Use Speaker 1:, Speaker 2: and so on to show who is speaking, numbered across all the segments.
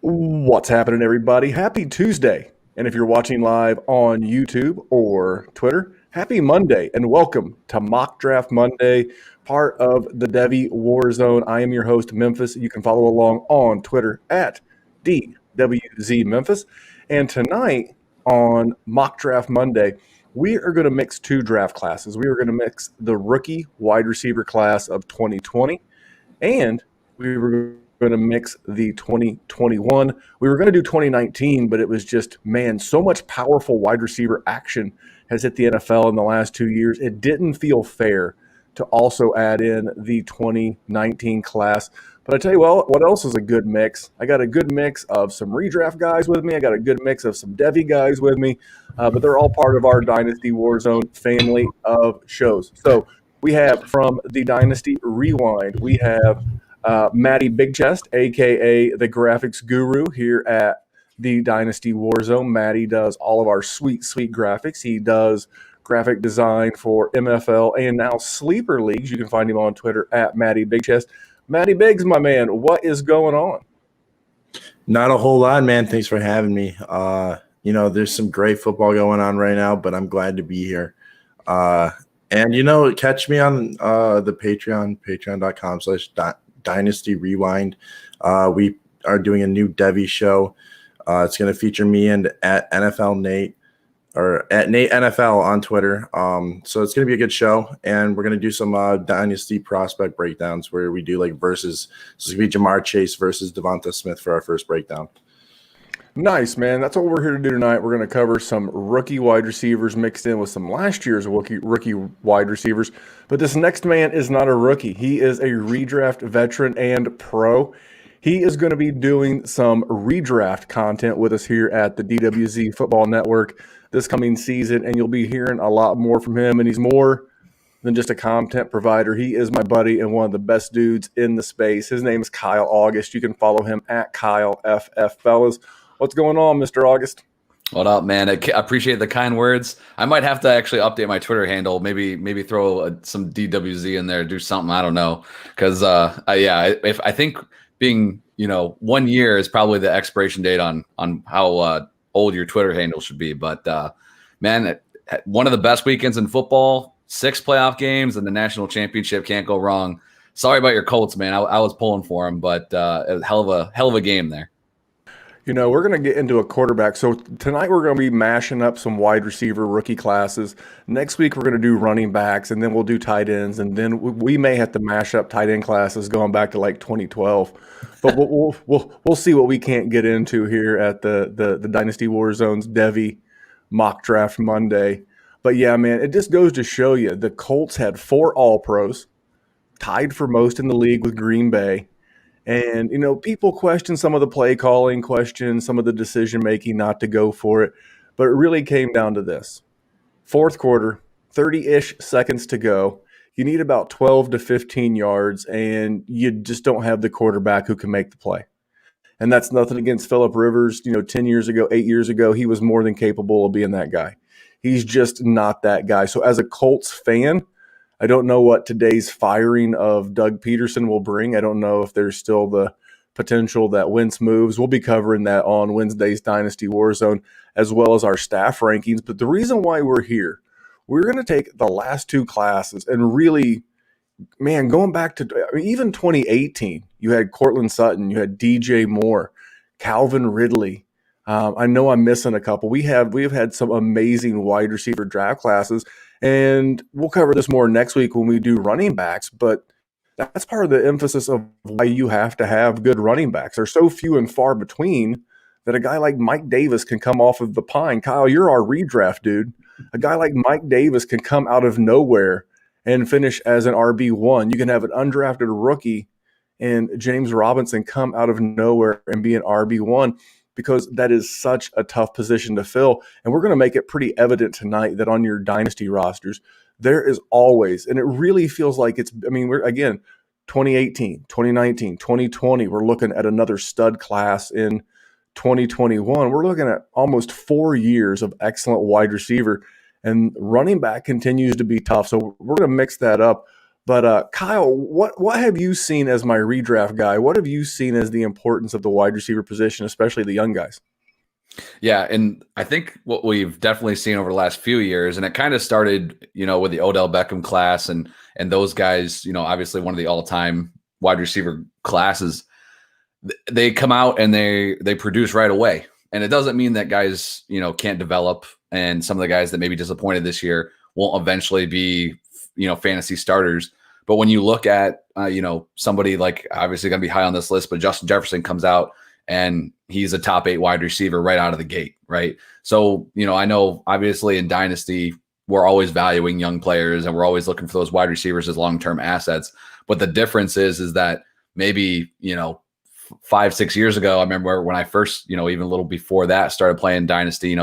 Speaker 1: What's happening, everybody? Happy Tuesday. And if you're watching live on YouTube or Twitter, happy Monday and welcome to Mock Draft Monday, part of the Devy War Zone. I am your host, Memphis. You can follow along on Twitter at DWZ Memphis. And tonight on Mock Draft Monday, we are going to mix two draft classes. We are going to mix the rookie wide receiver class of 2020 and we were going to mix the 2021. We were going to do 2019, but it was just, man, so much powerful wide receiver action has hit the NFL in the last 2 years. It didn't feel fair to also add in the 2019 class. But I tell you what else is a good mix? I got a good mix of some redraft guys with me. I got a good mix of some Devy guys with me. But they're all part of our Dynasty Warzone family of shows. So we have from the Dynasty Rewind, we have Matty Big Chest, a.k.a. the graphics guru here at the Dynasty Warzone. Matty does all of our sweet, sweet graphics. He does graphic design for MFL and now Sleeper Leagues. You can find him on Twitter at Matty Big Chest. Matty Biggs, my man, what is going on?
Speaker 2: Not a whole lot, man. Thanks for having me. There's some great football going on right now, but I'm glad to be here. And catch me on the Patreon, patreon.com/Dynasty Rewind. We are doing a new Devy show. It's going to feature me and at NFL Nate or at Nate NFL on Twitter. So it's going to be a good show, and we're going to do some Dynasty prospect breakdowns where we do like versus. So it's going to be Jamar Chase versus Devonta Smith for our first breakdown.
Speaker 1: Nice, man. That's what we're here to do tonight. We're going to cover some rookie wide receivers mixed in with some last year's rookie wide receivers. But this next man is not a rookie. He is a redraft veteran and pro. He is going to be doing some redraft content with us here at the DWZ Football Network this coming season, and you'll be hearing a lot more from him. And he's more than just a content provider. He is my buddy and one of the best dudes in the space. His name is Kyle August. You can follow him at Kyle FF Fellas. What's going on, Mr. August?
Speaker 3: What up, man? I appreciate the kind words. I might have to actually update my Twitter handle. Maybe throw some DWZ in there, do something. I don't know, because if I think being 1 year is probably the expiration date on how old your Twitter handle should be. But man, one of the best weekends in football, 6 playoff games, and the national championship can't go wrong. Sorry about your Colts, man. I was pulling for them, but a hell of a game there.
Speaker 1: We're going to get into a quarterback. So tonight we're going to be mashing up some wide receiver rookie classes. Next week we're going to do running backs, and then we'll do tight ends, and then we may have to mash up tight end classes going back to like 2012. But we'll see what we can't get into here at the Dynasty Warzone's Devy Mock Draft Monday. But yeah, man, it just goes to show you the Colts had 4 All-Pros, tied for most in the league with Green Bay. And, people question some of the play calling, question some of the decision making not to go for it. But it really came down to this. Fourth quarter, 30-ish seconds to go. You need about 12 to 15 yards, and you just don't have the quarterback who can make the play. And that's nothing against Phillip Rivers. 10 years ago, 8 years ago, he was more than capable of being that guy. He's just not that guy. So as a Colts fan, I don't know what today's firing of Doug Peterson will bring. I don't know if there's still the potential that Wentz moves. We'll be covering that on Wednesday's Dynasty Warzone, as well as our staff rankings. But the reason why we're here, we're going to take the last 2 classes and really, man, going back to even 2018, you had Cortland Sutton, you had DJ Moore, Calvin Ridley. I know I'm missing a couple. We've had some amazing wide receiver draft classes. And we'll cover this more next week when we do running backs, but that's part of the emphasis of why you have to have good running backs. They're so few and far between that a guy like Mike Davis can come off of the pine. Kyle, you're our redraft dude. A guy like Mike Davis can come out of nowhere and finish as an RB1. You can have an undrafted rookie and James Robinson come out of nowhere and be an RB1. Because that is such a tough position to fill. And we're going to make it pretty evident tonight that on your dynasty rosters, there is always, and it really feels like we're, again, 2018, 2019, 2020, we're looking at another stud class in 2021. We're looking at almost 4 years of excellent wide receiver, and running back continues to be tough. So we're going to mix that up. But Kyle, what have you seen as my redraft guy? What have you seen as the importance of the wide receiver position, especially the young guys?
Speaker 3: Yeah, and I think what we've definitely seen over the last few years, and it kind of started, with the Odell Beckham class and those guys, obviously one of the all-time wide receiver classes. They come out and they produce right away. And it doesn't mean that guys, can't develop, and some of the guys that may be disappointed this year won't eventually be, fantasy starters. But when you look at, somebody like obviously going to be high on this list, but Justin Jefferson comes out and he's a top 8 wide receiver right out of the gate, right? So, I know obviously in Dynasty, we're always valuing young players and we're always looking for those wide receivers as long-term assets. But the difference is that maybe, 5-6 years ago, I remember when I first, even a little before that, started playing Dynasty,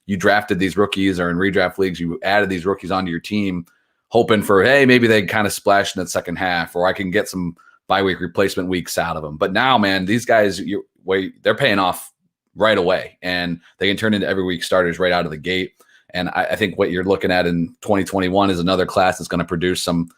Speaker 3: you drafted these rookies, or in redraft leagues, you added these rookies onto your team, hoping for, hey, maybe they kind of splash in the second half, or I can get some bye week replacement weeks out of them. But now, man, these guys, they're paying off right away, and they can turn into every week starters right out of the gate. And I think what you're looking at in 2021 is another class that's going to produce some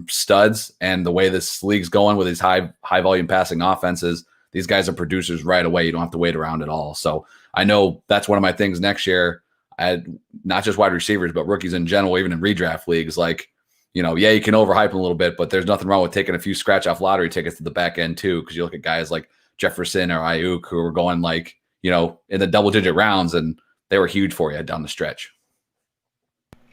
Speaker 3: studs. And the way this league's going with these high volume passing offenses, these guys are producers right away. You don't have to wait around at all. So I know that's one of my things next year. I had not just wide receivers, but rookies in general, even in redraft leagues. Like, you can overhype them a little bit, but there's nothing wrong with taking a few scratch off lottery tickets to the back end too. Cause you look at guys like Jefferson or Ayuk who were going in the double digit rounds, and they were huge for you down the stretch.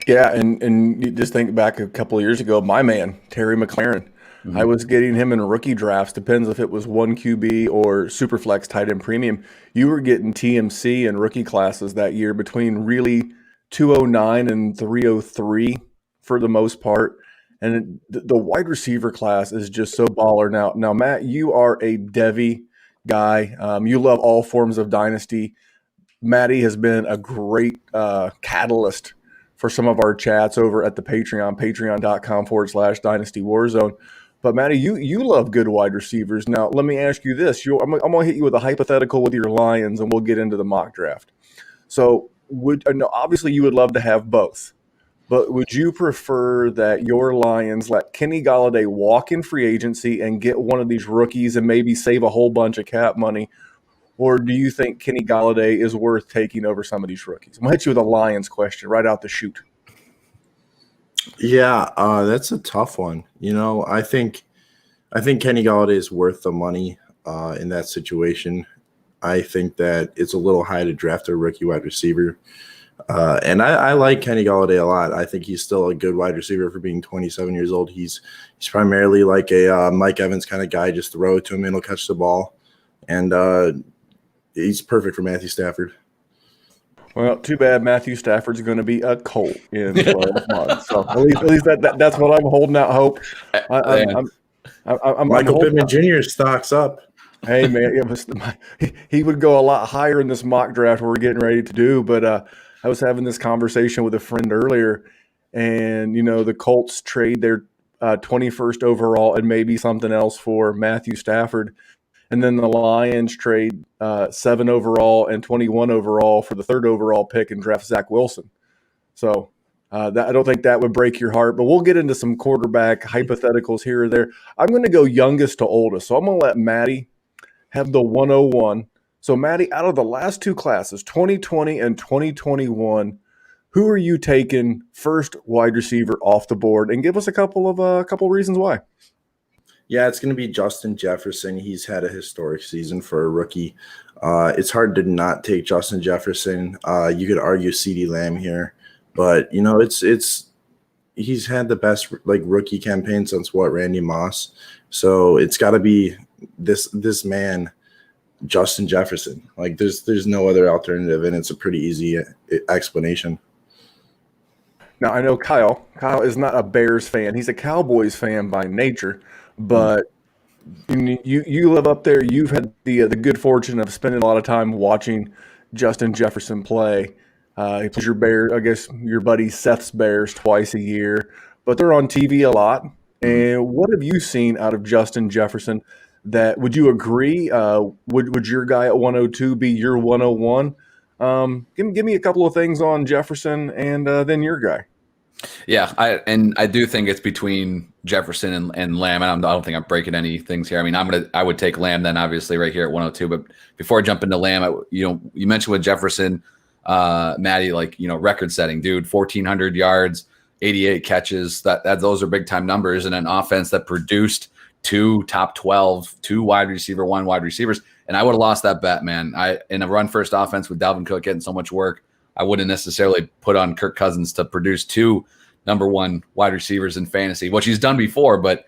Speaker 1: Yeah, and you just think back a couple of years ago, my man, Terry McLaurin.
Speaker 3: Mm-hmm.
Speaker 1: I was getting him in rookie drafts, depends if it was 1 QB or Superflex tight end premium. You were getting TMC and rookie classes that year between really 209 and 303 for the most part. And the wide receiver class is just so baller. Now, Matt, you are a Devy guy. You love all forms of Dynasty. Maddie has been a great catalyst for some of our chats over at the Patreon, patreon.com/Dynasty Warzone. But Maddie, you love good wide receivers. Now, let me ask you this. I'm going to hit you with a hypothetical with your Lions, and we'll get into the mock draft. So obviously you would love to have both, but would you prefer that your Lions let Kenny Golladay walk in free agency and get one of these rookies and maybe save a whole bunch of cap money? Or do you think Kenny Golladay is worth taking over some of these rookies? I'm going to hit you with a Lions question right out the chute.
Speaker 2: Yeah, that's a tough one. I think Kenny Golladay is worth the money in that situation. I think that it's a little high to draft a rookie wide receiver. And I like Kenny Golladay a lot. I think he's still a good wide receiver for being 27 years old. He's primarily like a Mike Evans kind of guy. Just throw it to him and he'll catch the ball. And he's perfect for Matthew Stafford.
Speaker 1: Well, too bad Matthew Stafford's going to be a Colt in 12 months. So at least that's what I'm holding out hope.
Speaker 2: Michael Pittman Jr. stocks up.
Speaker 1: Hey, man, he would go a lot higher in this mock draft we're getting ready to do. But I was having this conversation with a friend earlier, and, the Colts trade their 21st overall and maybe something else for Matthew Stafford. And then the Lions trade 7 overall and 21 overall for the 3rd overall pick and draft Zach Wilson. So I don't think that would break your heart, but we'll get into some quarterback hypotheticals here or there. I'm going to go youngest to oldest. So I'm going to let Maddie have the 101. So Maddie, out of the last 2 classes, 2020 and 2021, who are you taking first wide receiver off the board? And give us a couple reasons why.
Speaker 2: Yeah, it's going to be Justin Jefferson. He's had a historic season for a rookie. It's hard to not take Justin Jefferson. You could argue CeeDee Lamb here, but he's had the best rookie campaign since Randy Moss. So it's got to be this man, Justin Jefferson. There's no other alternative, and it's a pretty easy explanation.
Speaker 1: Now, I know Kyle is not a Bears fan. He's a Cowboys fan by nature. But you live up there. You've had the good fortune of spending a lot of time watching Justin Jefferson play. He plays your buddy Seth's Bears twice a year, but they're on TV a lot. And what have you seen out of Justin Jefferson? That would you agree? Would your guy at 102 be your 101? Give me a couple of things on Jefferson and then your guy.
Speaker 3: Yeah, I do think it's between Jefferson and Lamb. And I don't think I'm breaking any things here. I mean, I would take Lamb then obviously right here at 102. But before I jump into Lamb, you mentioned with Jefferson, Maddie, like record setting dude, 1,400 yards, 88 catches. That those are big time numbers, and an offense that produced two top 12, two wide receiver, one wide receivers. And I would have lost that bet, man. In a run first offense with Dalvin Cook getting so much work, I wouldn't necessarily put on Kirk Cousins to produce two number one wide receivers in fantasy, which he's done before. But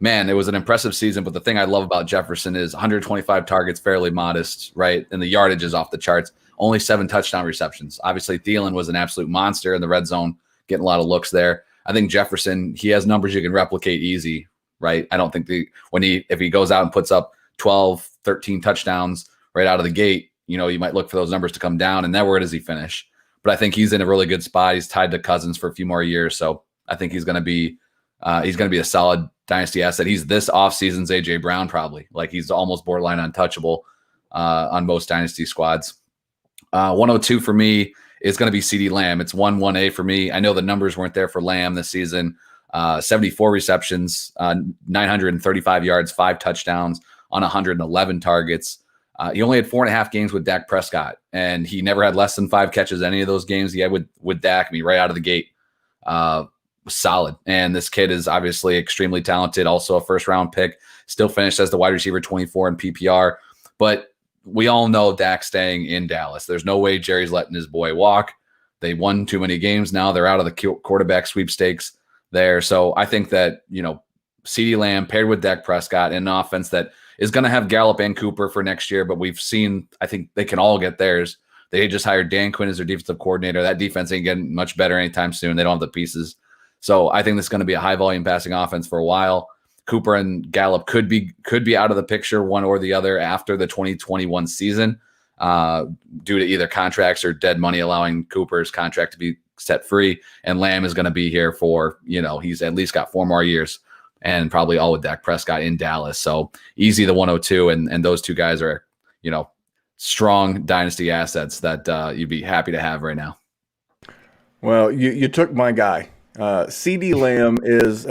Speaker 3: man, it was an impressive season. But the thing I love about Jefferson is 125 targets, fairly modest, right? And the yardage is off the charts. Only 7 touchdown receptions. Obviously, Thielen was an absolute monster in the red zone, getting a lot of looks there. I think Jefferson, he has numbers you can replicate easy, right? I don't think if he goes out and puts up 12, 13 touchdowns right out of the gate, you might look for those numbers to come down. And then where does he finish? But I think he's in a really good spot. He's tied to Cousins for a few more years, so I think he's going to be a solid dynasty asset. He's this offseason's AJ Brown probably. Like he's almost borderline untouchable on most dynasty squads. 102 for me is going to be CeeDee Lamb. It's 1-1A for me. I know the numbers weren't there for Lamb this season. 74 receptions, 935 yards, 5 touchdowns on 111 targets. He only had 4.5 games with Dak Prescott, and he never had less than 5 catches any of those games he had with Dak. I mean, right out of the gate, was solid. And this kid is obviously extremely talented, also a first-round pick, still finished as the wide receiver 24 in PPR. But we all know Dak's staying in Dallas. There's no way Jerry's letting his boy walk. They won too many games now. They're out of the quarterback sweepstakes there. So I think that, CeeDee Lamb paired with Dak Prescott in an offense that is going to have Gallup and Cooper for next year, but we've seen, I think they can all get theirs. They just hired Dan Quinn as their defensive coordinator. That defense ain't getting much better anytime soon. They don't have the pieces. So I think this is going to be a high volume passing offense for a while. Cooper and Gallup could be out of the picture, one or the other, after the 2021 season, due to either contracts or dead money allowing Cooper's contract to be set free. And Lamb is going to be here for, he's at least got 4 more years, and probably all with Dak Prescott in Dallas. So easy the 102, and those two guys are, strong dynasty assets that you'd be happy to have right now.
Speaker 1: Well, you took my guy. CeeDee Lamb is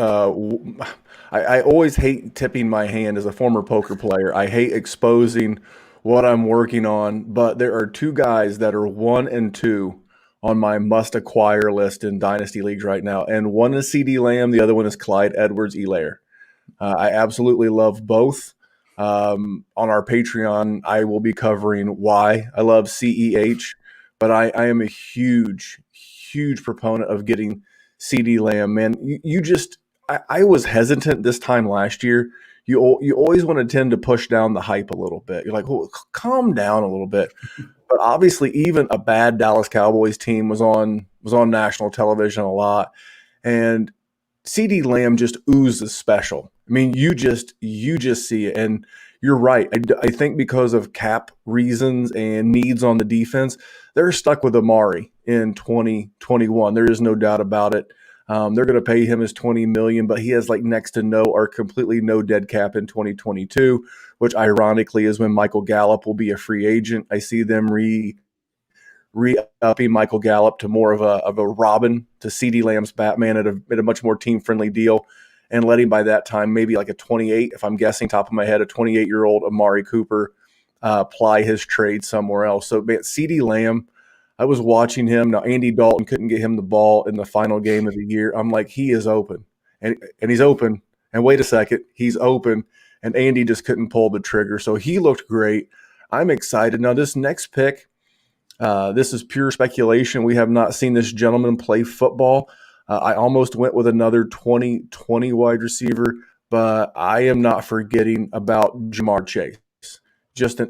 Speaker 1: I always hate tipping my hand as a former poker player. I hate exposing what I'm working on, but there are 2 guys that are 1 and 2 on my must-acquire list in Dynasty Leagues right now. And one is CeeDee Lamb. The other one is Clyde Edwards-Helaire. I absolutely love both. On our Patreon, I will be covering why I love CEH, but I am a huge, huge proponent of getting CeeDee Lamb. Man, I was hesitant this time last year. You always want to tend to push down the hype a little bit. You're like, well, calm down a little bit. But obviously, even a bad Dallas Cowboys team was on national television a lot, and CeeDee Lamb just oozes special. I mean, you just see it, and you're right. I think because of cap reasons and needs on the defense, they're stuck with Amari in 2021. There is no doubt about it. They're going to pay him his $20 million, but he has like next to no or completely no dead cap in 2022, which ironically is when Michael Gallup will be a free agent. I see them re-upping Michael Gallup to more of a Robin to CeeDee Lamb's Batman at a much more team-friendly deal, and letting by that time maybe like a 28, if I'm guessing top of my head, a 28-year-old Amari Cooper ply his trade somewhere else. So man, CeeDee Lamb, I was watching him. Now, Andy Dalton couldn't get him the ball in the final game of the year. I'm like, he is open. And he's open. And wait a second, he's open. And Andy just couldn't pull the trigger. So he looked great. I'm excited. Now, this next pick, this is pure speculation. We have not seen this gentleman play football. I almost went with another 2020 wide receiver, but I am not forgetting about Jamar Chase.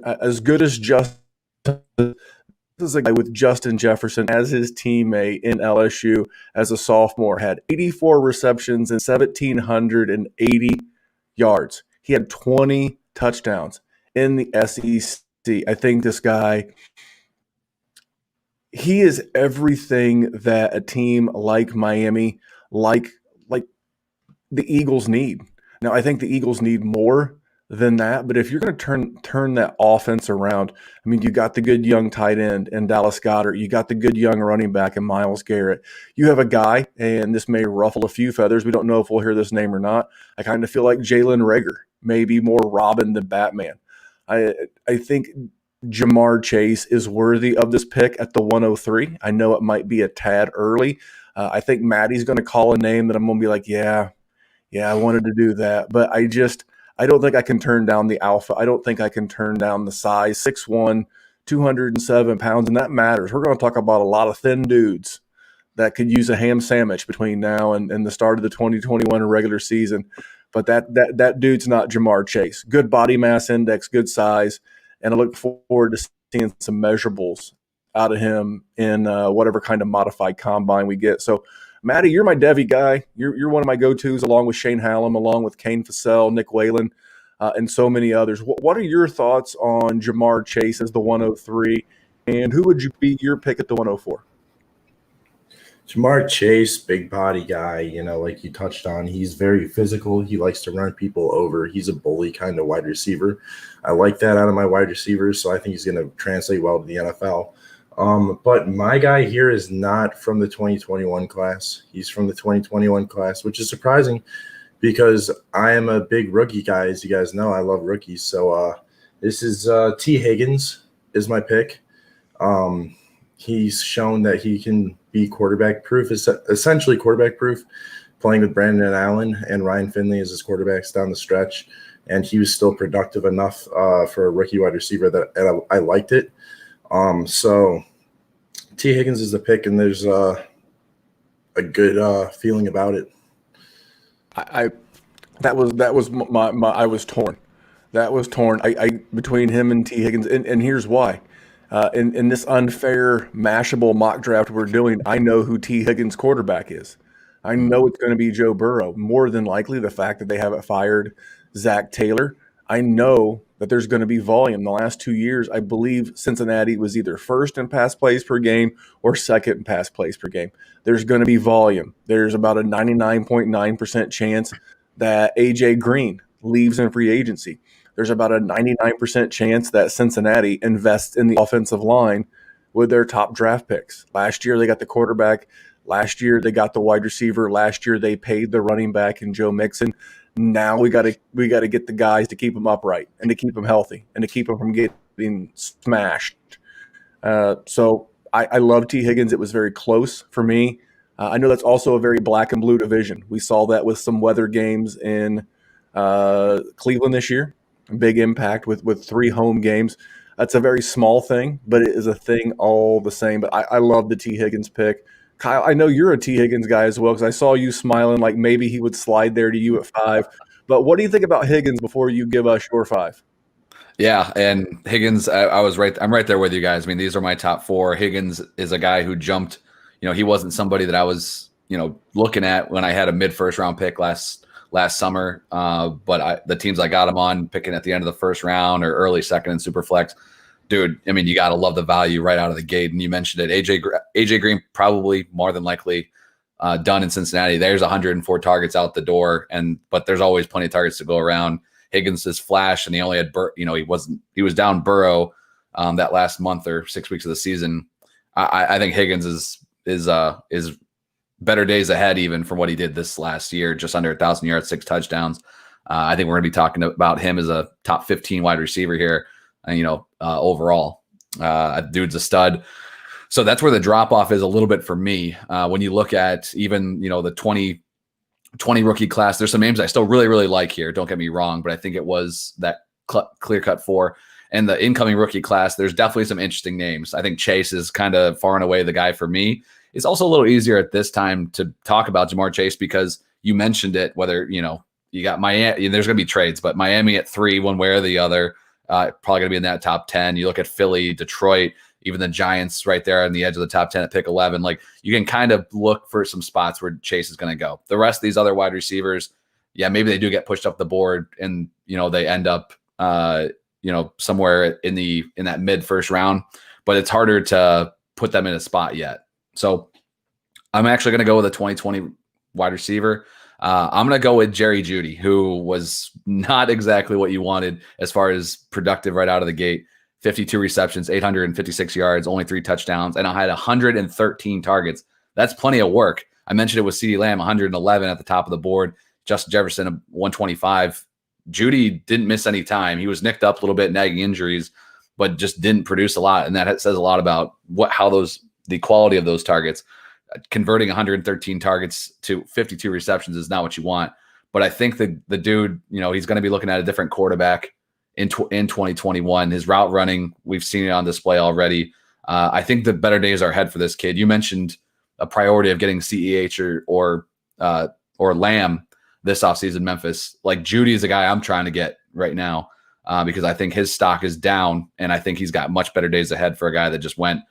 Speaker 1: As good as Justin. This is a guy with Justin Jefferson as his teammate in LSU as a sophomore, had 84 receptions and 1,780 yards. He had 20 touchdowns in the SEC. I think this guy, he is everything that a team like Miami, like the Eagles need. Now, I think the Eagles need more than that. But if you're going to turn that offense around, I mean, you got the good young tight end and Dallas Goedert. You got the good young running back and Myles Garrett. You have a guy, and this may ruffle a few feathers. We don't know if we'll hear this name or not. I kind of feel like Jalen Rager, maybe more Robin than Batman. I think Jamar Chase is worthy of this pick at the 103. I know it might be a tad early. I think Maddie's going to call a name that I'm going to be like, yeah, I wanted to do that. But I don't think I can turn down the alpha. I don't think I can turn down the size, 6'1", 207 pounds, and that matters. We're going to talk about a lot of thin dudes that could use a ham sandwich between now and the start of the 2021 regular season. But that dude's not Jamar Chase. Good body mass index, good size, and I look forward to seeing some measurables out of him in whatever kind of modified combine we get. So, Matty, you're my Devy guy. You're one of my go-tos, along with Shane Hallam, along with Kane Fassell, Nick Whalen, and so many others. What are your thoughts on Jamar Chase as the 103, and who would be your pick at the 104?
Speaker 2: Jamar Chase, big body guy, like you touched on, he's very physical. He likes to run people over. He's a bully kind of wide receiver. I like that out of my wide receivers, so I think he's going to translate well to the NFL. But my guy here is not from the 2021 class. He's from the 2021 class, which is surprising because I am a big rookie guy. As you guys know, I love rookies. So this is T. Higgins is my pick. He's shown that he can be quarterback proof, essentially quarterback proof, playing with Brandon Allen and Ryan Finley as his quarterbacks down the stretch. And he was still productive enough for a rookie wide receiver that I liked it. So T. Higgins is the pick, and there's a good feeling about it.
Speaker 1: I was torn. That was torn. I between him and T. Higgins, and here's why. In this unfair, mashable mock draft we're doing, I know who T. Higgins' quarterback is. I know it's going to be Joe Burrow. More than likely, the fact that they haven't fired Zach Taylor, I know that there's going to be volume. The last 2 years, I believe Cincinnati was either first in pass plays per game or second in pass plays per game. There's going to be volume. There's about a 99.9% chance that A.J. Green leaves in free agency. There's about a 99% chance that Cincinnati invests in the offensive line with their top draft picks. Last year, they got the quarterback. Last year, they got the wide receiver. Last year, they paid the running back and Joe Mixon. Now we got to get the guys to keep them upright and to keep them healthy and to keep them from getting smashed. So I love T. Higgins. It was very close for me. I know that's also a very black and blue division. We saw that with some weather games in Cleveland this year. Big impact with 3 home games. That's a very small thing, but it is a thing all the same. But I love the T. Higgins pick. Kyle, I know you're a T. Higgins guy as well because I saw you smiling like maybe he would slide there to you at 5. But what do you think about Higgins before you give us your 5?
Speaker 3: Yeah, and Higgins, I'm right there with you guys. I mean, these are my top 4. Higgins is a guy who jumped. He wasn't somebody that I was, looking at when I had a mid-first round pick last summer. But the teams I got him on, picking at the end of the first round or early second in Superflex, dude, I mean, you got to love the value right out of the gate. And you mentioned it. AJ Green probably more than likely done in Cincinnati. There's 104 targets out the door, but there's always plenty of targets to go around. Higgins has flashed, and he only had he was down Burrow that last month or 6 weeks of the season. I think Higgins is better days ahead even from what he did this last year, just under 1,000 yards, 6 touchdowns. I think we're going to be talking about him as a top 15 wide receiver here. Overall, dude's a stud. So that's where the drop off is a little bit for me. When you look at even, the 2020 rookie class, there's some names I still really, really like here. Don't get me wrong, but I think it was that clear cut 4. And the incoming rookie class, there's definitely some interesting names. I think Chase is kind of far and away the guy for me. It's also a little easier at this time to talk about Jamar Chase because you mentioned it, whether, you got Miami, there's going to be trades, but Miami at 3, one way or the other. Probably going to be in that top 10. You look at Philly, Detroit, even the Giants right there on the edge of the top 10 at pick 11. Like you can kind of look for some spots where Chase is going to go. The rest of these other wide receivers, yeah, maybe they do get pushed up the board and, they end up, somewhere in that mid first round, but it's harder to put them in a spot yet. So I'm actually going to go with a 2020 wide receiver. I'm going to go with Jerry Jeudy, who was not exactly what you wanted as far as productive right out of the gate. 52 receptions, 856 yards, only 3 touchdowns, and I had 113 targets. That's plenty of work. I mentioned it with CeeDee Lamb, 111 at the top of the board. Justin Jefferson, 125. Jeudy didn't miss any time. He was nicked up a little bit, nagging injuries, but just didn't produce a lot. And that says a lot about the quality of those targets. Converting 113 targets to 52 receptions is not what you want. But I think the dude, he's going to be looking at a different quarterback in 2021. His route running, we've seen it on display already. I think the better days are ahead for this kid. You mentioned a priority of getting CEH or Lamb this offseason, Memphis. Like, Jeudy is a guy I'm trying to get right now because I think his stock is down, and I think he's got much better days ahead for a guy that just went,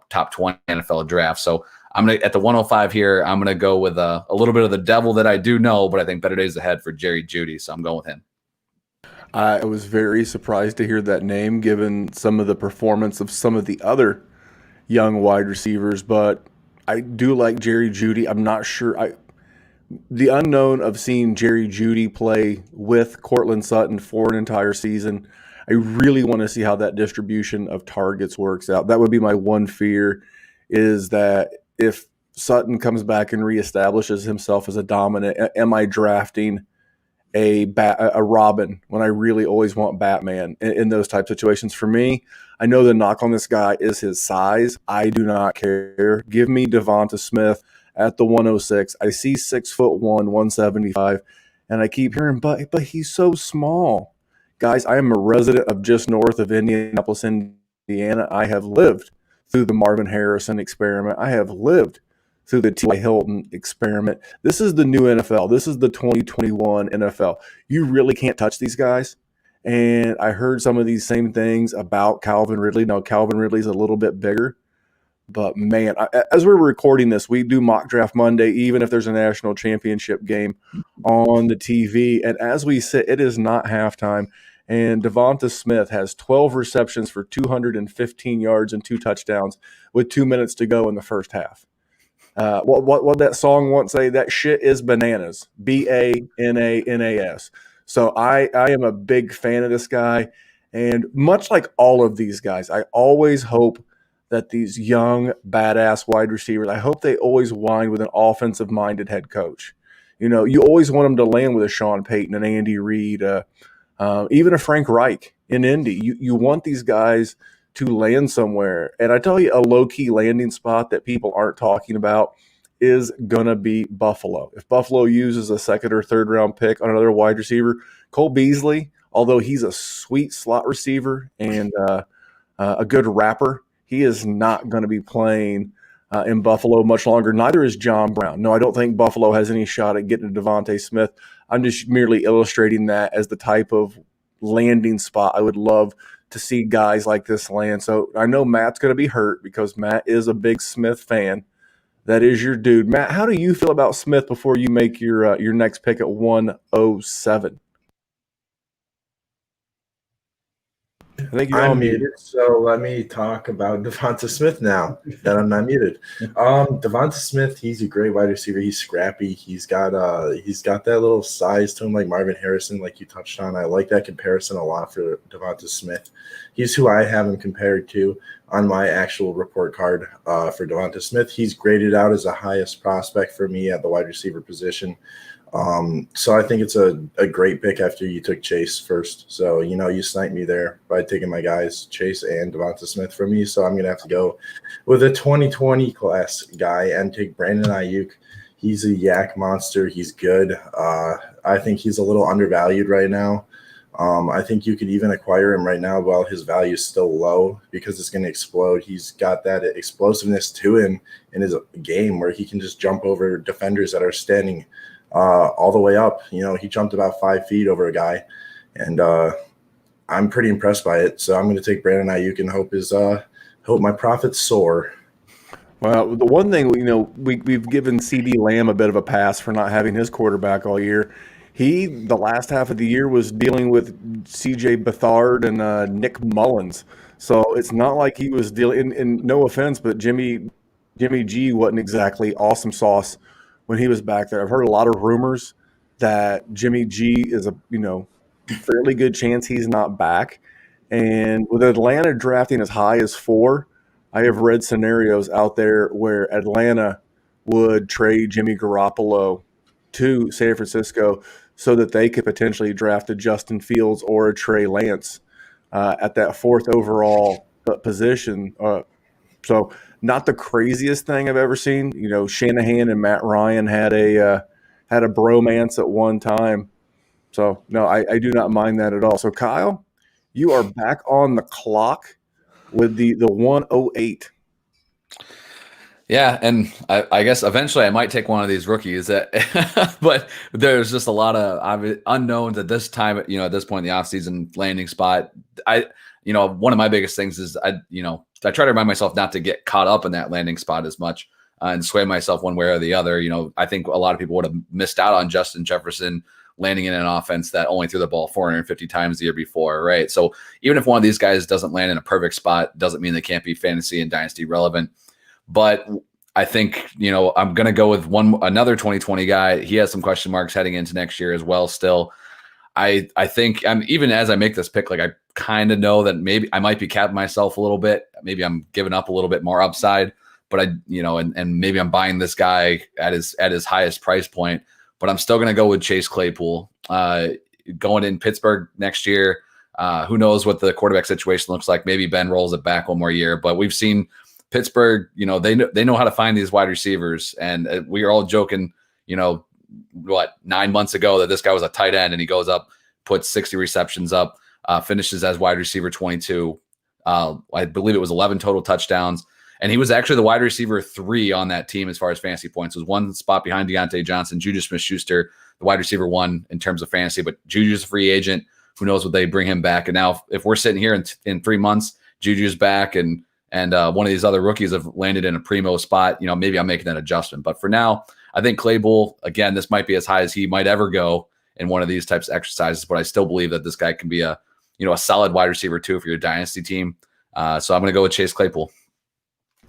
Speaker 3: top 20 NFL draft. So I'm going to, at the 105 here, I'm going to go with a little bit of the devil that I do know, but I think better days ahead for Jerry Jeudy. So I'm going with him.
Speaker 1: I was very surprised to hear that name, given some of the performance of some of the other young wide receivers, but I do like Jerry Jeudy. I'm not sure. The unknown of seeing Jerry Jeudy play with Courtland Sutton for an entire season, I really want to see how that distribution of targets works out. That would be my one fear, is that if Sutton comes back and reestablishes himself as a dominant, am I drafting a Robin when I really always want Batman in those type situations? For me, I know the knock on this guy is his size. I do not care. Give me Devonta Smith at the 106. I see 6'1", 175, and I keep hearing, but he's so small. Guys, I am a resident of just north of Indianapolis, Indiana. I have lived through the Marvin Harrison experiment. I have lived through the T.Y. Hilton experiment. This is the new NFL. This is the 2021 NFL. You really can't touch these guys. And I heard some of these same things about Calvin Ridley. Now, Calvin Ridley's a little bit bigger. But, man, as we're recording this, we do Mock Draft Monday, even if there's a national championship game on the TV. And as we sit, it is not halftime. And Devonta Smith has 12 receptions for 215 yards and 2 touchdowns with 2 minutes to go in the first half. What that song once say? That shit is bananas. Bananas. So I am a big fan of this guy. And much like all of these guys, I always hope that these young, badass wide receivers, I hope they always wind with an offensive-minded head coach. You always want them to land with a Sean Payton, an Andy Reid, even a Frank Reich in Indy. You want these guys to land somewhere. And I tell you, a low-key landing spot that people aren't talking about is going to be Buffalo. If Buffalo uses a second or third round pick on another wide receiver, Cole Beasley, although he's a sweet slot receiver and a good rapper, he is not going to be playing in Buffalo much longer. Neither is John Brown. No, I don't think Buffalo has any shot at getting to Devontae Smith. I'm just merely illustrating that as the type of landing spot I would love to see guys like this land. So I know Matt's going to be hurt because Matt is a big Smith fan. That is your dude. Matt, how do you feel about Smith before you make your next pick at 107?
Speaker 2: I think you're all muted, so let me talk about Devonta Smith now that I'm not muted. Devonta Smith, he's a great wide receiver. He's scrappy. He's got that little size to him, like Marvin Harrison, like you touched on. I like that comparison a lot for Devonta Smith. He's who I have him compared to on my actual report card for Devonta Smith. He's graded out as the highest prospect for me at the wide receiver position. So I think it's a great pick after you took Chase first. So, you sniped me there by taking my guys, Chase and Devonta Smith from me. So I'm going to have to go with a 2020 class guy and take Brandon Ayuk. He's a yak monster. He's good. I think he's a little undervalued right now. I think you could even acquire him right now while his value is still low because it's going to explode. He's got that explosiveness to him in his game where he can just jump over defenders that are standing all the way up. He jumped about 5 feet over a guy, and I'm pretty impressed by it. So I'm going to take Brandon Ayuk and hope my profits soar.
Speaker 1: Well, the one thing, we've given CeeDee Lamb a bit of a pass for not having his quarterback all year. The last half of the year, was dealing with C.J. Beathard and Nick Mullins. So it's not like he was dealing, and no offense, but Jimmy G wasn't exactly awesome sauce when he was back there. I've heard a lot of rumors that Jimmy G is a fairly good chance he's not back. And with Atlanta drafting as high as 4, I have read scenarios out there where Atlanta would trade Jimmy Garoppolo to San Francisco so that they could potentially draft a Justin Fields or a Trey Lance at that 4th overall position. So not the craziest thing I've ever seen. Shanahan and Matt Ryan had a bromance at one time. So no, I do not mind that at all. So Kyle, you are back on the clock with the 108.
Speaker 3: Yeah, and I guess eventually I might take one of these rookies. But there's just a lot of unknowns at this time. At this point in the offseason landing spot. One of my biggest things is I try to remind myself not to get caught up in that landing spot as much and sway myself one way or the other. I think a lot of people would have missed out on Justin Jefferson landing in an offense that only threw the ball 450 times the year before, right? So even if one of these guys doesn't land in a perfect spot, doesn't mean they can't be fantasy and dynasty relevant. But I think, I'm going to go with another 2020 guy. He has some question marks heading into next year as well still. I think even as I make this pick, like I kind of know that maybe I might be capping myself a little bit. Maybe I'm giving up a little bit more upside, but and maybe I'm buying this guy at his highest price point, but I'm still going to go with Chase Claypool going in Pittsburgh next year. Who knows what the quarterback situation looks like? Maybe Ben rolls it back one more year, but we've seen Pittsburgh, they know how to find these wide receivers. And we are all joking, 9 months ago that this guy was a tight end and he goes up, puts 60 receptions up, finishes as wide receiver 22. I believe it was 11 total touchdowns. And he was actually the wide receiver 3 on that team as far as fantasy points. It was one spot behind Deontay Johnson, Juju Smith-Schuster, the wide receiver 1 in terms of fantasy. But Juju's a free agent. Who knows what they bring him back? And now if we're sitting here in 3 months, Juju's back and one of these other rookies have landed in a primo spot, maybe I'm making that adjustment. But for now, I think Claypool, again, this might be as high as he might ever go in one of these types of exercises, but I still believe that this guy can be a solid wide receiver 2 for your dynasty team. So I'm going to go with Chase Claypool.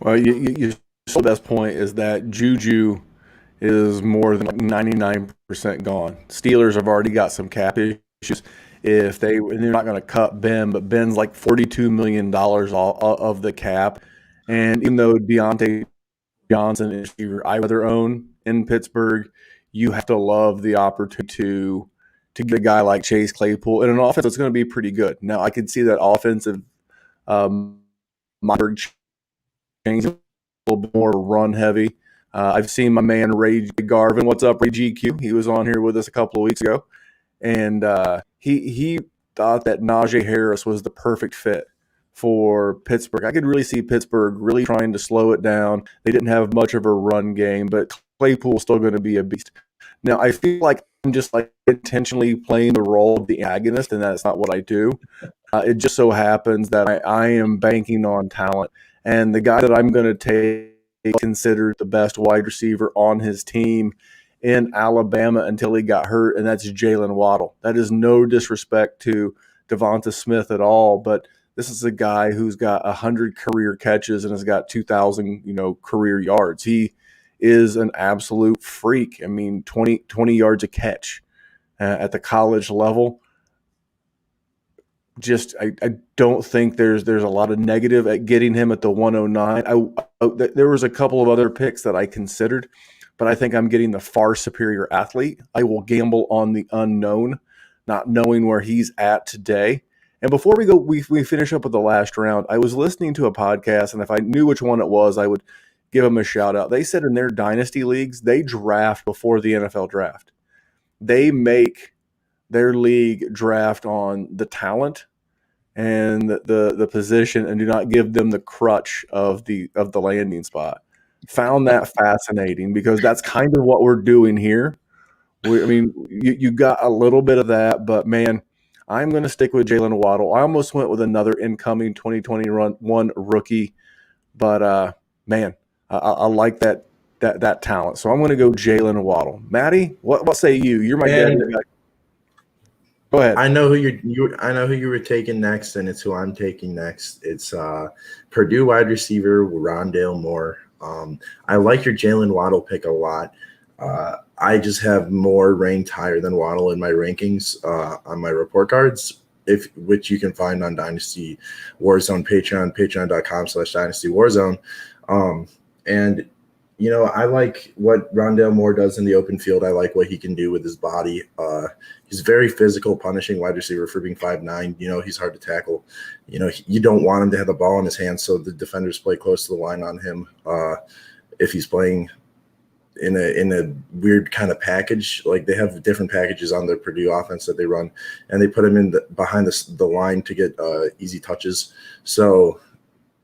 Speaker 1: Well, the best point is that Juju is more than 99% gone. Steelers have already got some cap issues. If they're not going to cut Ben, but Ben's like $42 million of the cap. And even though Deontay Johnson is I rather own in Pittsburgh, you have to love the opportunity to get a guy like Chase Claypool in an offense that's going to be pretty good. Now, I could see that offensive changing a little bit more run heavy. I've seen my man Ray Garvin. What's up, Ray GQ? He was on here with us a couple of weeks ago. And he thought that Najee Harris was the perfect fit for Pittsburgh. I could really see Pittsburgh really trying to slow it down. They didn't have much of a run game, but Claypool's still going to be a beast. Now, I feel like I'm just like intentionally playing the role of the agonist, and that's not what I do. It just so happens that I am banking on talent. And the guy that I'm going to take considered the best wide receiver on his team in Alabama until he got hurt, and that's Jalen Waddle. That is no disrespect to Devonta Smith at all, but this is a guy who's got 100 career catches and has got 2,000, career yards. He is an absolute freak. I mean, 20 yards a catch at the college level. Just I don't think there's a lot of negative at getting him at the 109. There was a couple of other picks that I considered, but I think I'm getting the far superior athlete. I will gamble on the unknown, not knowing where he's at today. And before we go, we finish up with the last round. I was listening to a podcast, and if I knew which one it was, I would give them a shout out. They said in their dynasty leagues, they draft before the NFL draft. They make their league draft on the talent and the position, and do not give them the crutch of the landing spot. Found that fascinating because that's kind of what we're doing here. You got a little bit of that, but man, I'm going to stick with Jalen Waddle. I almost went with another incoming 2021 rookie, but man, I like that talent. So I'm going to go Jalen Waddle. Maddie, what say you? You're my guy. Go ahead.
Speaker 2: I know who I know who you were taking next, and it's who I'm taking next. It's Purdue wide receiver Rondale Moore. I like your Jalen Waddle pick a lot. I just have more ranked higher than Waddle in my rankings on my report cards, which you can find on Dynasty Warzone Patreon, patreon.com/Dynasty Warzone. And I like what Rondale Moore does in the open field. I like what he can do with his body. He's very physical, punishing wide receiver for being 5'9". He's hard to tackle. You don't want him to have the ball in his hands, so the defenders play close to the line on him. If he's playing in a weird kind of package, like they have different packages on the Purdue offense that they run, and they put him in behind the line to get easy touches. So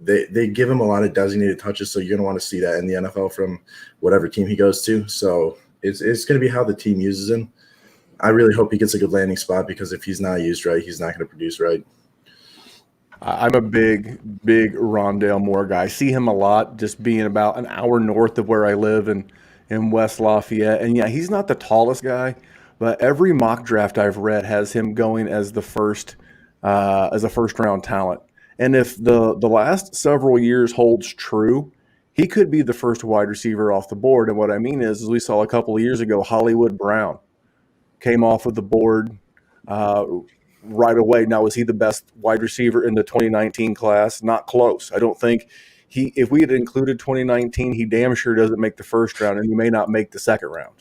Speaker 2: they give him a lot of designated touches, so you're going to want to see that in the NFL from whatever team he goes to. So it's going to be how the team uses him. I really hope he gets a good landing spot, because if he's not used right, he's not going to produce right.
Speaker 1: I'm a big Rondale Moore guy. I see him a lot, just being about an hour north of where I live in West Lafayette. And yeah, he's not the tallest guy, but every mock draft I've read has him going as a first round talent. And if the last several years holds true, he could be the first wide receiver off the board. And what I mean is we saw a couple of years ago, Hollywood Brown came off of the board right away. Now, was he the best wide receiver in the 2019 class? Not close. I don't think if we had included 2019, he damn sure doesn't make the first round, and he may not make the second round.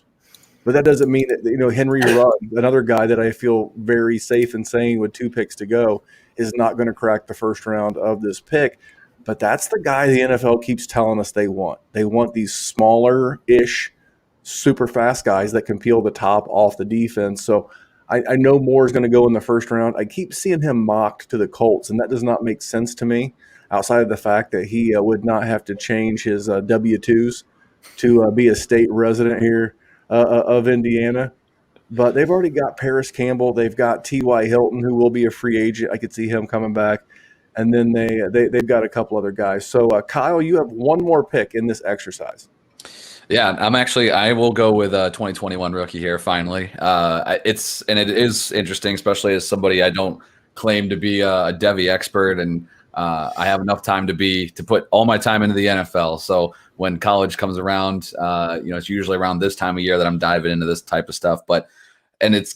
Speaker 1: But that doesn't mean that, Henry Rugg, another guy that I feel very safe in saying with 2 picks to go, is not going to crack the first round of this pick. But that's the guy the NFL keeps telling us they want. They want these smaller-ish, super fast guys that can peel the top off the defense. So I know Moore is going to go in the first round. I keep seeing him mocked to the Colts, and that does not make sense to me, outside of the fact that he would not have to change his W-2s to be a state resident here of Indiana. But they've already got Paris Campbell. They've got T.Y. Hilton, who will be a free agent. I could see him coming back. And then they've got a couple other guys. So, Kyle, you have one more pick in this exercise.
Speaker 3: Yeah, I will go with a 2021 rookie here finally. It is interesting, especially as somebody I don't claim to be a Devy expert, and I have enough time to put all my time into the NFL. So when college comes around, it's usually around this time of year that I'm diving into this type of stuff. And it's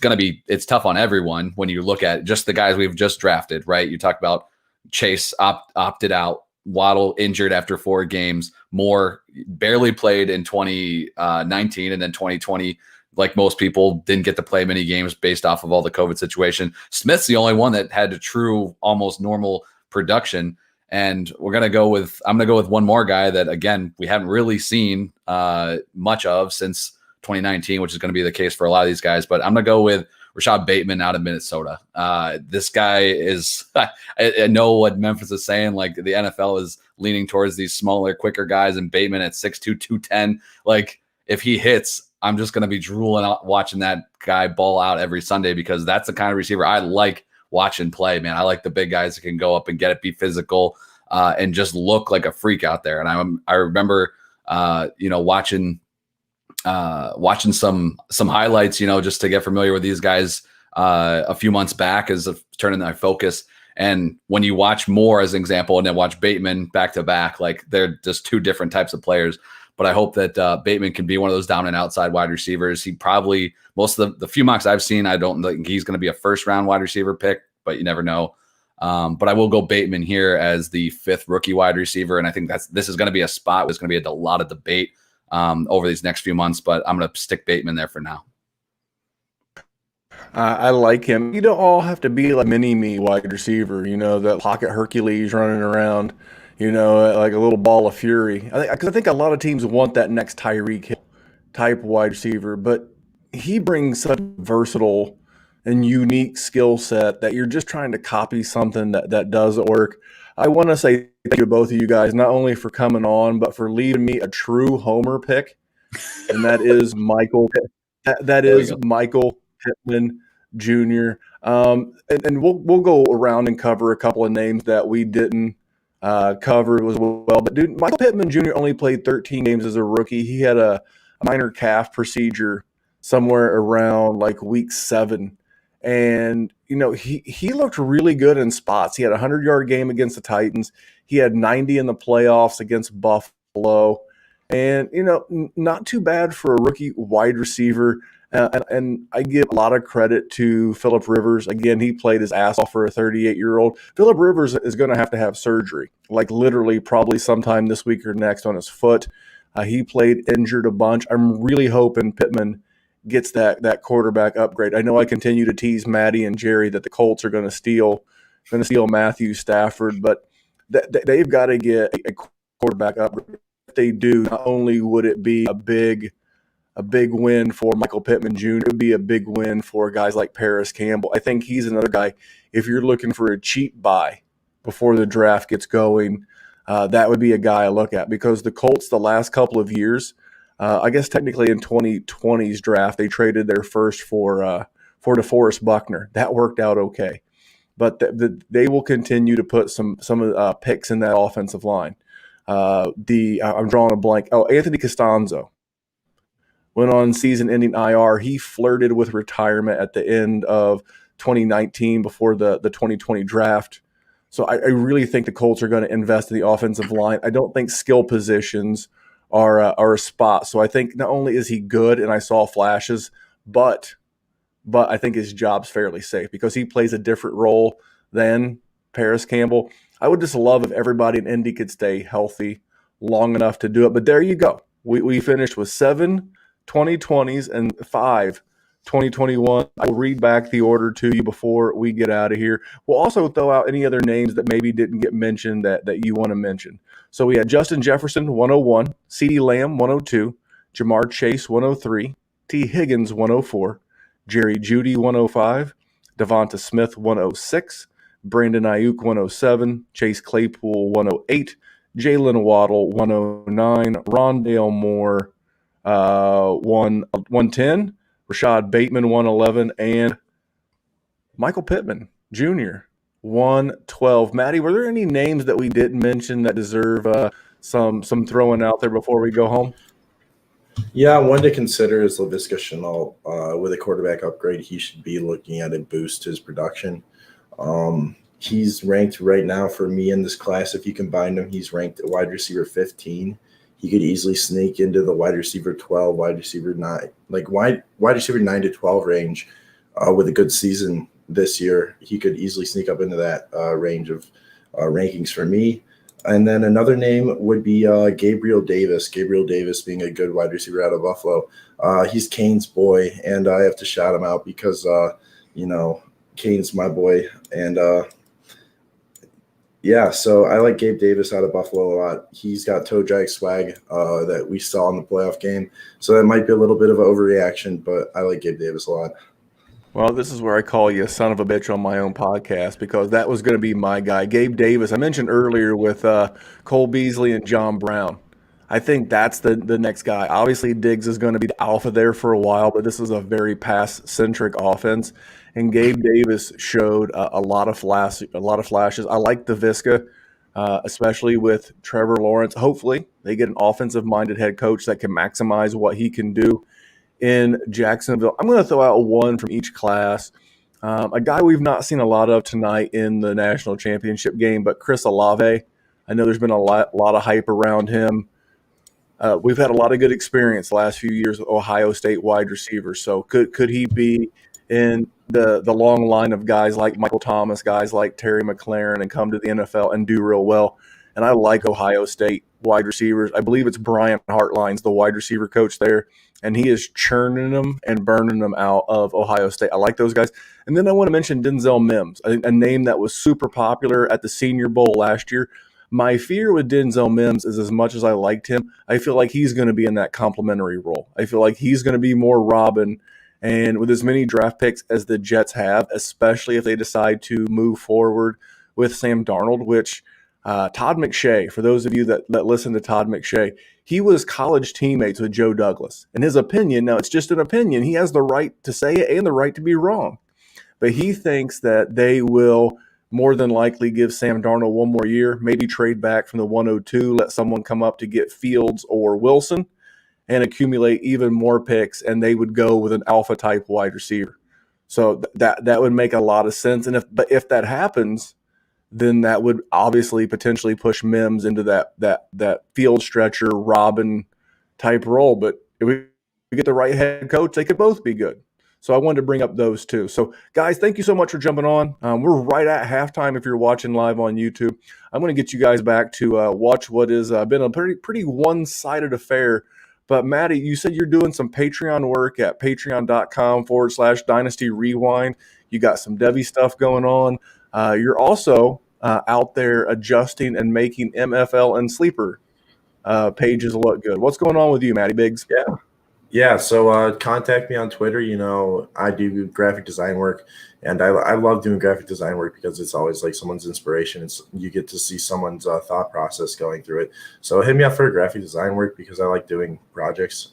Speaker 3: tough on everyone when you look at just the guys we've just drafted, right? You talk about Chase opted out, Waddle injured after 4 games, Moore barely played in 2019, and then 2020, like most people, didn't get to play many games based off of all the COVID situation. Smith's the only one that had a true, almost normal production. And I'm going to go with one more guy that, again, we haven't really seen much of since 2019, which is going to be the case for a lot of these guys. But I'm going to go with Rashad Bateman out of Minnesota. This guy is, I know what Memphis is saying, like the NFL is leaning towards these smaller, quicker guys, and Bateman at 6'2", 210. Like if he hits, I'm just going to be drooling out watching that guy ball out every Sunday, because that's the kind of receiver I like watching play, man. I like the big guys that can go up and get it, be physical, and just look like a freak out there. And I remember, watching some highlights, just to get familiar with these guys a few months back as of turning my focus. And when you watch Moore as an example, and then watch Bateman back to back, like they're just 2 different types of players. But I hope that Bateman can be one of those dominant outside wide receivers. He probably, most of the few mocks I've seen, I don't think he's going to be a first round wide receiver pick, but you never know. But I will go Bateman here as the 5th rookie wide receiver. And I think this is going to be a spot where it's going to be a lot of debate over these next few months, but I'm going to stick Bateman there for now.
Speaker 1: I like him. You don't all have to be like mini-me wide receiver, that pocket Hercules running around, like a little ball of fury. I think a lot of teams want that next Tyreek Hill type wide receiver, but he brings such a versatile and unique skill set that you're just trying to copy something that doesn't work. I want to say thank you to both of you guys, not only for coming on, but for leaving me a true homer pick, and that is Michael. That is Michael Pittman Jr. And we'll go around and cover a couple of names that we didn't cover as well. But dude, Michael Pittman Jr. only played 13 games as a rookie. He had a minor calf procedure somewhere around like week 7. And, he looked really good in spots. He had a 100-yard game against the Titans. He had 90 in the playoffs against Buffalo. And, not too bad for a rookie wide receiver. And I give a lot of credit to Philip Rivers. Again, he played his ass off for a 38-year-old. Philip Rivers is going to have surgery, like literally probably sometime this week or next on his foot. He played injured a bunch. I'm really hoping Pittman gets that quarterback upgrade. I know I continue to tease Maddie and Jerry that the Colts are going to steal Matthew Stafford, but they've got to get a quarterback upgrade. If they do, not only would it be a big win for Michael Pittman Jr., it would be a big win for guys like Paris Campbell. I think he's another guy, if you're looking for a cheap buy before the draft gets going, that would be a guy I look at, because the Colts the last couple of years, I guess technically in 2020's draft, they traded their first for DeForest Buckner. That worked out okay. But they will continue to put some picks in that offensive line. I'm drawing a blank. Oh, Anthony Costanzo went on season-ending IR. He flirted with retirement at the end of 2019 before the 2020 draft. So I really think the Colts are going to invest in the offensive line. I don't think skill positions are a spot. So I think not only is he good, and I saw flashes, but I think his job's fairly safe because he plays a different role than Paris Campbell. I would just love if everybody in Indy could stay healthy long enough to do it. But there you go. We finished with 7 2020s and 5 2021. I'll read back the order to you before we get out of here. We'll also throw out any other names that maybe didn't get mentioned that you want to mention. So we had Justin Jefferson, 101, CeeDee Lamb, 102, Jamar Chase, 103, T. Higgins, 104, Jerry Jeudy, 105, Devonta Smith, 106, Brandon Ayuk, 107, Chase Claypool, 108, Jalen Waddle, 109, Rondale Moore, 110, Rashad Bateman, 111, and Michael Pittman Jr., 112. Maddie, were there any names that we didn't mention that deserve some throwing out there before we go home?
Speaker 2: Yeah, one to consider is Laviska Shenault. With a quarterback upgrade, he should be looking at it boost his production. He's ranked right now for me in this class. If you combine them, he's ranked at wide receiver 15. He could easily sneak into the wide receiver 12, wide receiver 9, like wide receiver 9 to 12 range with a good season this year. He could easily sneak up into that range of rankings for me. And then another name would be Gabriel Davis. Gabriel Davis being a good wide receiver out of Buffalo. He's Kane's boy, and I have to shout him out because, Kane's my boy. And, so I like Gabe Davis out of Buffalo a lot. He's got toe drag swag that we saw in the playoff game. So that might be a little bit of an overreaction, but I like Gabe Davis a lot.
Speaker 1: Well, this is where I call you a son of a bitch on my own podcast, because that was going to be my guy, Gabe Davis. I mentioned earlier with Cole Beasley and John Brown. I think that's the next guy. Obviously, Diggs is going to be the alpha there for a while, but this is a very pass-centric offense. And Gabe Davis showed a lot of flashes. I like the Visca, especially with Trevor Lawrence. Hopefully, they get an offensive-minded head coach that can maximize what he can do in Jacksonville. I'm going to throw out one from each class. A guy we've not seen a lot of tonight in the national championship game, but Chris Olave. I know there's been a lot of hype around him. We've had a lot of good experience the last few years with Ohio State wide receivers. So could he be in the long line of guys like Michael Thomas, guys like Terry McLaurin, and come to the NFL and do real well? And I like Ohio State wide receivers. I believe it's Brian Hartline's the wide receiver coach there, and he is churning them and burning them out of Ohio State. I like those guys. And then I want to mention Denzel Mims, a name that was super popular at the Senior Bowl last year. My fear with Denzel Mims is, as much as I liked him, I feel like he's going to be in that complimentary role. I feel like he's going to be more Robin. And with as many draft picks as the Jets have, especially if they decide to move forward with Sam Darnold, which Todd McShay, for those of you that listen to Todd McShay, he was college teammates with Joe Douglas. In his opinion, now it's just an opinion, he has the right to say it and the right to be wrong. But he thinks that they will more than likely give Sam Darnold one more year, maybe trade back from the 102, let someone come up to get Fields or Wilson, and accumulate even more picks, and they would go with an alpha-type wide receiver. So that would make a lot of sense. And if that happens, then that would obviously potentially push Mims into that field stretcher, Robin type role. But if we get the right head coach, they could both be good. So I wanted to bring up those two. So guys, thank you so much for jumping on. We're right at halftime if you're watching live on YouTube. I'm going to get you guys back to watch what has been a pretty one-sided affair. But Maddie, you said you're doing some Patreon work at patreon.com/Dynasty Rewind. You got some Devy stuff going on. You're also out there adjusting and making MFL and sleeper pages look good. What's going on with you, Maddie Biggs?
Speaker 2: Yeah. So contact me on Twitter. I do graphic design work, and I love doing graphic design work because it's always like someone's inspiration. You get to see someone's thought process going through it. So hit me up for graphic design work because I like doing projects.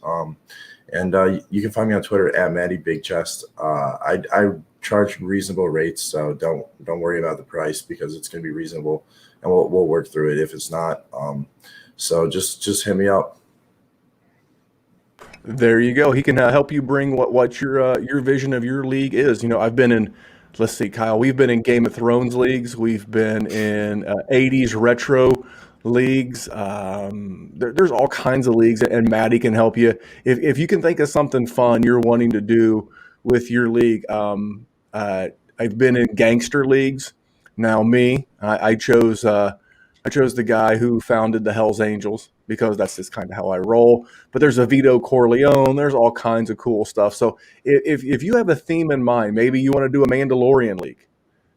Speaker 2: And you can find me on Twitter at Maddie Big Chest. I charge reasonable rates, so don't worry about the price because it's going to be reasonable, and we'll work through it if it's not. So just hit me up.
Speaker 1: There you go. He can help you bring what your vision of your league is. I've been in, let's see, Kyle, we've been in Game of Thrones leagues. We've been in 80s retro leagues. There's all kinds of leagues, and Maddie can help you. If you can think of something fun you're wanting to do with your league. I've been in gangster leagues. Now I chose the guy who founded the Hells Angels because that's just kind of how I roll. But there's a Vito Corleone. There's all kinds of cool stuff. So if you have a theme in mind, maybe you want to do a Mandalorian league.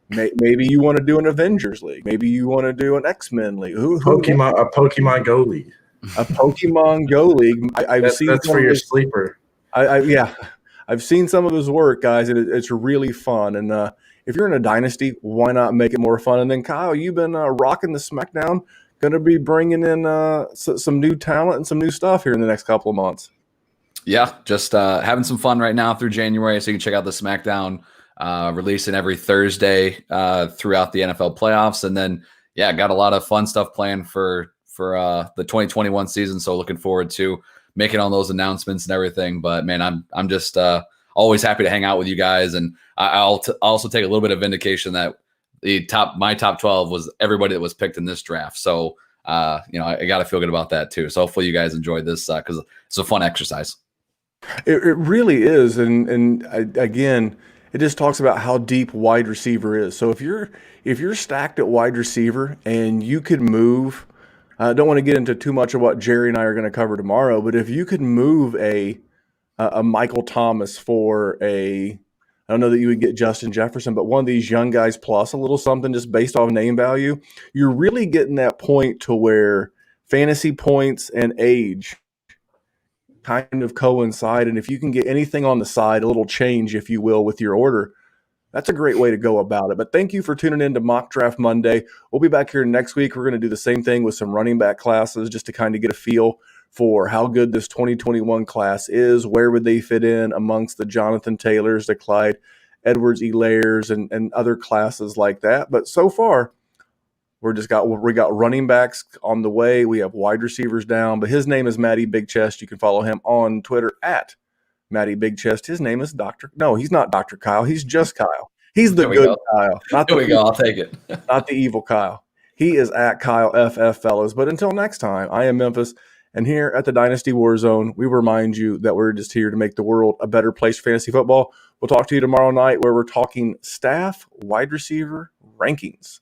Speaker 1: Maybe you want to do an Avengers league. Maybe you want to do an X-Men league.
Speaker 2: A Pokemon Go league.
Speaker 1: A Pokemon Go league.
Speaker 2: That's for your sleeper.
Speaker 1: I've seen some of his work, guys, and it's really fun. And if you're in a dynasty, why not make it more fun? And then, Kyle, you've been rocking the SmackDown. Going to be bringing in some new talent and some new stuff here in the next couple of months.
Speaker 3: Yeah, just having some fun right now through January. So you can check out the SmackDown releasing every Thursday throughout the NFL playoffs. And then, got a lot of fun stuff planned for the 2021 season. So looking forward to making all those announcements and everything. But man, I'm just always happy to hang out with you guys. And I'll also take a little bit of vindication that my top 12 was everybody that was picked in this draft. So, I got to feel good about that too. So hopefully you guys enjoyed this because it's a fun exercise.
Speaker 1: It really is. And again, it just talks about how deep wide receiver is. So if you're stacked at wide receiver and you could move, I don't want to get into too much of what Jerry and I are going to cover tomorrow, but if you could move a Michael Thomas for I don't know that you would get Justin Jefferson, but one of these young guys plus a little something just based off name value, you're really getting that point to where fantasy points and age kind of coincide. And if you can get anything on the side, a little change, if you will, with your order, that's a great way to go about it. But thank you for tuning in to Mock Draft Monday. We'll be back here next week. We're going to do the same thing with some running back classes just to kind of get a feel for how good this 2021 class is. Where would they fit in amongst the Jonathan Taylors, the Clyde Edwards-Helaire's, and other classes like that. But so far, we got running backs on the way. We have wide receivers down. But his name is Matty Big Chest. You can follow him on Twitter at Matty Big Chest. His name is he's not Dr. Kyle. He's just Kyle. He's the good Kyle.
Speaker 3: There we go. I'll take it.
Speaker 1: Not the evil Kyle. He is at Kyle FF, fellas. But until next time, I am Memphis. And here at the Dynasty Warzone, we remind you that we're just here to make the world a better place for fantasy football. We'll talk to you tomorrow night where we're talking staff wide receiver rankings.